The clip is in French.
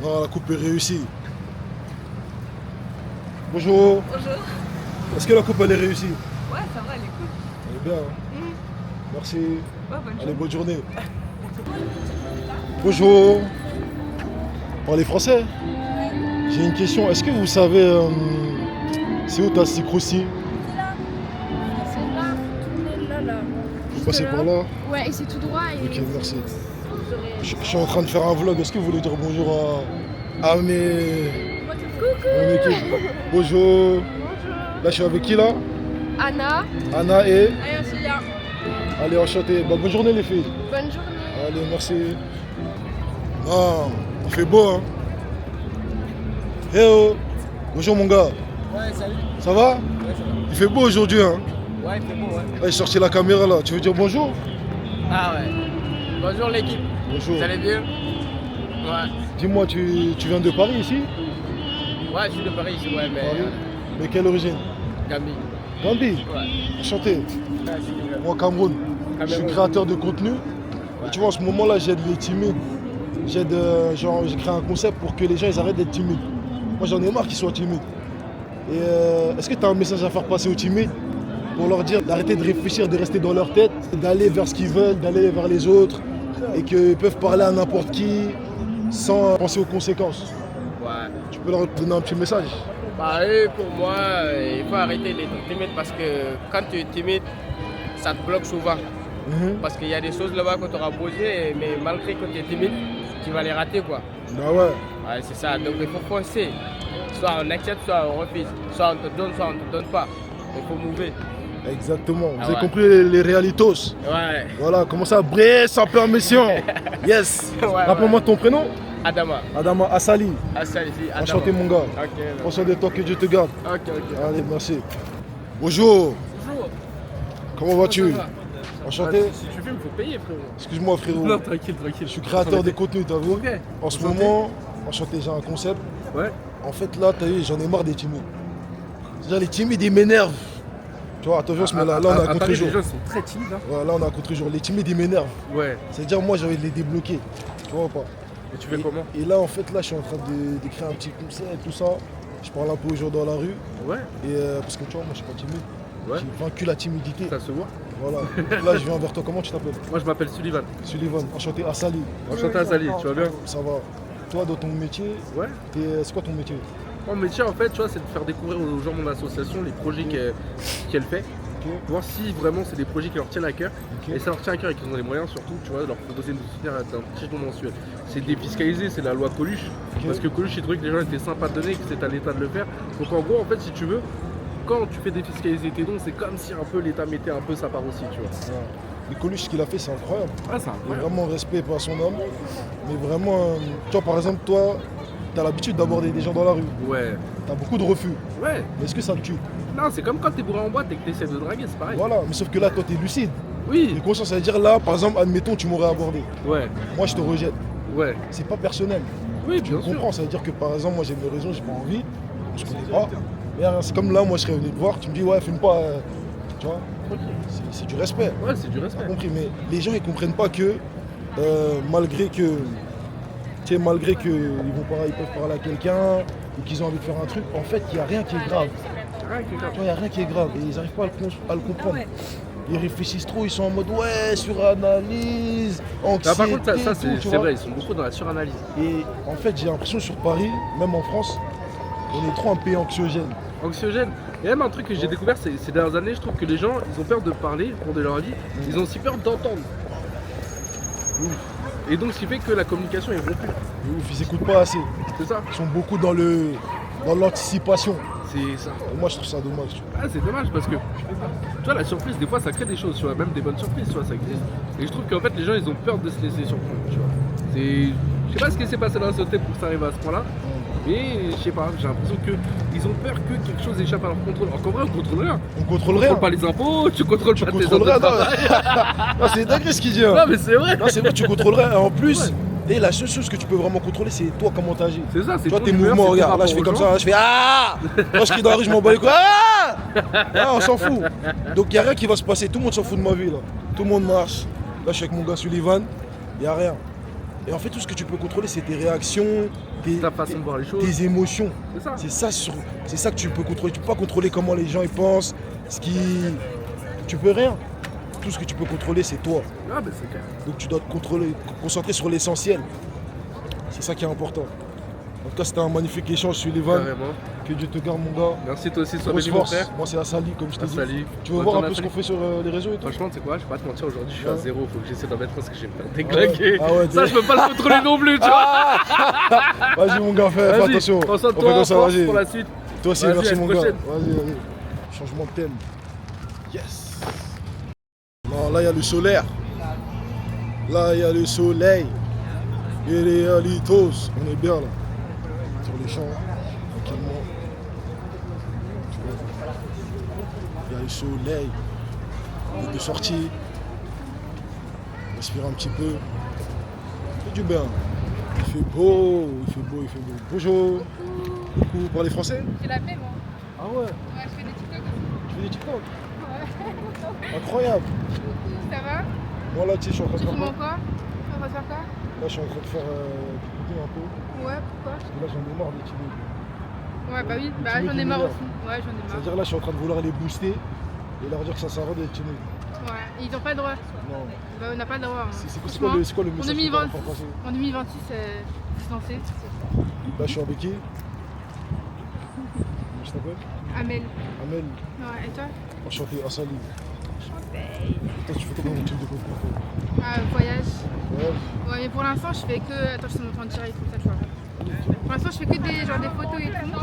Ah, la coupe est réussie. Bonjour. Bonjour. Est-ce que la coupe elle est réussie? Ouais, ça va, elle est cool. Elle est bien. Hein. Merci. Ouais, bonne Allez, journée. bonne journée. Bonjour. Parlez français? J'ai une question. Est-ce que vous savez c'est où Tassi Croussi? C'est là, tournez là, là. Vous passez par là? Ouais, et c'est tout droit et... Ok, merci. vous aurez- Je suis en train de faire un vlog. Est-ce que vous voulez dire bonjour à mes mon équipe? Bonjour. Là, je suis avec qui là? Anna. Anna et... Allez, on se dit Allez, enchanté. Bah, bonne journée les filles. bonne journée. Allez, merci. Ah, il fait beau, hein. Hey bonjour mon gars. Ouais, salut. Ça va? Ouais, ça va. Il fait beau aujourd'hui, hein. Ouais, c'est bon, ouais. Là, j'ai sorti la caméra là. Tu veux dire bonjour? Ah ouais. Bonjour l'équipe. Bonjour. Vous allez bien? Ouais. Dis-moi, tu viens de Paris ici? Ouais, je suis de Paris ici, ouais, mais. Paris. Mais quelle origine? Gambie. Gambie. Ouais. Enchanté. Ouais, je suis de Gambie. Moi, Cameroun. Je suis Cameroun. créateur de contenu. Et tu vois, en ce moment-là, j'aide les timides. J'aide, genre, j'ai créé un concept pour que les gens ils arrêtent d'être timides. Moi, j'en ai marre qu'ils soient timides. Et est-ce que tu as un message à faire passer aux timides pour leur dire d'arrêter de réfléchir, de rester dans leur tête, d'aller vers ce qu'ils veulent, d'aller vers les autres et qu'ils peuvent parler à n'importe qui sans penser aux conséquences? Ouais. Tu peux leur donner un petit message? Bah, eux, pour moi, il faut arrêter d'être timide parce que quand tu es timide, ça te bloque souvent. Parce qu'il y a des choses là-bas que tu auras posées, mais malgré que tu es timide, tu vas les rater, quoi. Bah ouais. Ouais, c'est ça. Donc il faut foncer. Soit on accepte, soit on refuse. Soit on te donne, soit on ne te donne pas. Il faut mouver. Exactement. Ah Vous avez ouais. compris les réalitos. Ouais. Voilà, comment ça brille sans permission. Yes. Ouais, Rappelle-moi ton prénom. Adama. Adama Assali. Ah, ça ici, Adama. Enchanté mon gars. Ok, Prends soin de toi, que Dieu te garde. ok, ok. Allez, merci. Bonjour. Bonjour. Comment vas-tu? Ça va? Enchanté. Si tu filmes, il faut payer, frérot. Excuse-moi frérot. Non, tranquille, Je tranquille. suis créateur de contenu, t'as vu? Ok. En ce Enchanté. moment, enchanté, j'ai un concept. Ouais. En fait là, t'as vu, j'en ai marre des timides. C'est-à-dire les timides, ils m'énervent. Tu vois, attention, on se met là, là on est à contre-jour. Les gens sont très timides. Hein. Voilà, là on est à contre-jour. Les timides, ils m'énervent. Ouais. C'est-à-dire moi, j'ai envie de les débloquer. Tu vois ou pas? Et tu fais comment? Et là, en fait, là, je suis en train de créer un petit concept et tout ça. Je parle un peu aux gens dans la rue. Ouais. Et parce que tu vois, moi, je suis pas timide. Ouais. J'ai vaincu la timidité. Ça se voit. Voilà. Là, je viens vers toi. Comment tu t'appelles? Moi, je m'appelle Sullivan. Sullivan. Enchanté. Assali. Enchanté, Azali. Tu vas bien? Ça va. Toi, dans ton métier, Ouais. c'est quoi ton métier? Mon métier, en fait, tu vois, c'est de faire découvrir aux gens mon association, les projets qu'elle fait. Ok. Voir si vraiment c'est des projets qui leur tiennent à cœur. Ok. Et ça leur tient à cœur et qu'ils ont les moyens surtout, tu vois, de leur proposer une soutenir d'un petit don mensuel. C'est défiscalisé, c'est la loi Coluche. Ok. Parce que Coluche, il trouvait que les gens étaient sympas de donner, que c'est à l'État de le faire. Donc en gros, en fait, si tu veux, quand tu fais défiscaliser tes dons, c'est comme si un peu l'État mettait un peu sa part aussi, tu vois. Ouais. Et Coluche, ce qu'il a fait, c'est incroyable. Ah, c'est Et vraiment respect pour son homme. Mais vraiment, tu vois, par exemple, toi, tu as l'habitude d'aborder des gens dans la rue. Ouais. Tu as beaucoup de refus. Ouais. Mais est-ce que ça te tue? Non, c'est comme quand t'es bourré en boîte et que t'essaies de draguer, c'est pareil. Voilà. Mais sauf que là, toi, tu es lucide. Oui. Et conscient, ça veut dire là, par exemple, admettons, tu m'aurais abordé. Ouais. Moi, je te rejette. Ouais. C'est pas personnel. Oui, Tu bien sûr. comprends, ça veut dire que par exemple, moi j'ai mes raisons, j'ai pas envie, je connais pas. Mais c'est comme là, moi je serais venu te voir, tu me dis ouais, fume pas, tu vois, c'est du respect. Ouais, c'est du respect. T'as compris, mais les gens ils comprennent pas que malgré que, tu sais, malgré que ils peuvent parler à quelqu'un ou qu'ils ont envie de faire un truc, en fait il n'y a rien qui est grave. Ah, ok, Tu vois, il n'y a rien qui est grave et ils n'arrivent pas à le comprendre. Ouais. Ils réfléchissent trop, ils sont en mode ouais, suranalyse, anxiété. Bah, par contre, ça tout, c'est tu c'est vois. vrai, ils sont beaucoup dans la suranalyse. Et en fait, j'ai l'impression sur Paris, même en France, on est trop un pays anxiogène. Anxiogène. Et même un truc que j'ai découvert ces dernières années, je trouve que les gens, ils ont peur de parler pour de leur vie, ils ont aussi peur d'entendre. Et donc ce qui fait que la communication est rompue. Et ouf, ils écoutent pas assez. C'est ça. Ils sont beaucoup dans l'anticipation. C'est ça. Et moi, je trouve ça dommage. Tu vois. Ah, c'est dommage parce que tu vois la surprise des fois ça crée des choses, tu vois, même des bonnes surprises, tu vois, ça existe. Et je trouve qu'en fait les gens ils ont peur de se laisser surprendre, tu vois. C'est. Je sais pas ce qui s'est passé dans la société pour que ça arrive à ce point-là, mais je sais pas, j'ai l'impression qu'ils ont peur que quelque chose échappe à leur contrôle. Alors qu'en vrai on contrôle rien. On contrôle Tu rien. contrôles pas les impôts, tu contrôles Tu pas tes heures contrôles de rien. travail. Non, c'est dingue ce qu'il dit. Hein. Non mais c'est vrai. Non, c'est vrai, tu contrôles rien. Et en plus, Ouais. et la seule chose que tu peux vraiment contrôler, c'est toi comment t'agis. C'est ça, c'est Tu vois ton tes humeur, mouvements, c'est ton regarde. Là, je fais rapport comme aux gens. ça, je fais ah. Quand je crie dans la rue, je m'en bats les couilles. Ah, on s'en fout. Donc, il n'y a rien qui va se passer. Tout le monde s'en fout de ma vie. Là. Tout le monde marche. Là, je suis avec mon gars Sullivan. Il n'y a rien. Et en fait, tout ce que tu peux contrôler, c'est tes réactions, ta façon de voir les choses. tes émotions. C'est ça. C'est ça que tu peux contrôler. Tu peux pas contrôler comment les gens ils pensent, tu peux rien. Tout ce que tu peux contrôler, c'est toi. Ah, ben c'est clair. Donc tu dois te concentrer sur l'essentiel. C'est ça qui est important. En tout cas, c'était un magnifique échange sur les vannes. Carrément. Que Dieu te garde, mon gars. Merci, toi aussi, sois Grosse béni, mon force. frère. Moi, c'est Assali, comme je t'ai dit. Assali. Tu veux Bonne voir un journée, peu ce qu'on Assali. fait sur les réseaux et tout? Franchement, tu sais quoi, je vais pas te mentir, aujourd'hui je suis à Ouais. zéro, faut que j'essaie d'en mettre parce que je vais me faire Ah déglinguer. ouais. Ah ouais, Ça, je peux pas le contrôler non plus, tu vois. Vas-y, mon gars, fais Vas-y, attention. prends soin de On fait toi, comme ça, force vas-y. pour la suite. Toi aussi, Vas-y, merci, à la mon gars. prochaine. Vas-y. Changement de thème. Yes. Non, là, il y a le solaire. Là, il y a le soleil. Et les alitos. On est bien, là. Sur les champs, tranquillement. Il y a le soleil. On est de sortie. Respire un petit peu. Ça fait du bien. Il fait beau, il fait beau, il fait beau. Bonjour. Coucou, vous parlez français? J'ai la paix, moi. Ah ouais, Ouais, je fais des TikTok. tu fais des TikTok? Ouais. Incroyable. Ça va? Moi là, tu sais, je suis en train de Tu faire filmes quoi? quoi? Tu vas faire quoi? Là, je suis en train de faire du cooking un peu. Ouais, pourquoi? Parce que là, j'en ai marre des timides. Ouais, bah oui, bah timide, j'en ai il marre m'énerve. aussi. Ouais, j'en ai marre. C'est-à-dire là, je suis en train de vouloir les booster et leur dire que ça sert à rien d'être timide. Ouais, ils ont pas le droit. Non. Bah, on n'a pas le droit. Hein. C'est quoi, Franchement, c'est quoi le en message que tu 2020, faire passer? en 2026, c'est censé. Là, je suis avec qui? Je t'appelle Amel. Amel. Ouais, et toi? Enchanté, Assali. Chanteil. Toi, tu fais quoi dans ton truc de coco? Ah, voyage. Ouais. Ouais, mais pour l'instant, je fais que. Attends, je te montre en direct comme ça, tu vois. Pour l'instant, je fais que des, genre, des photos et tout.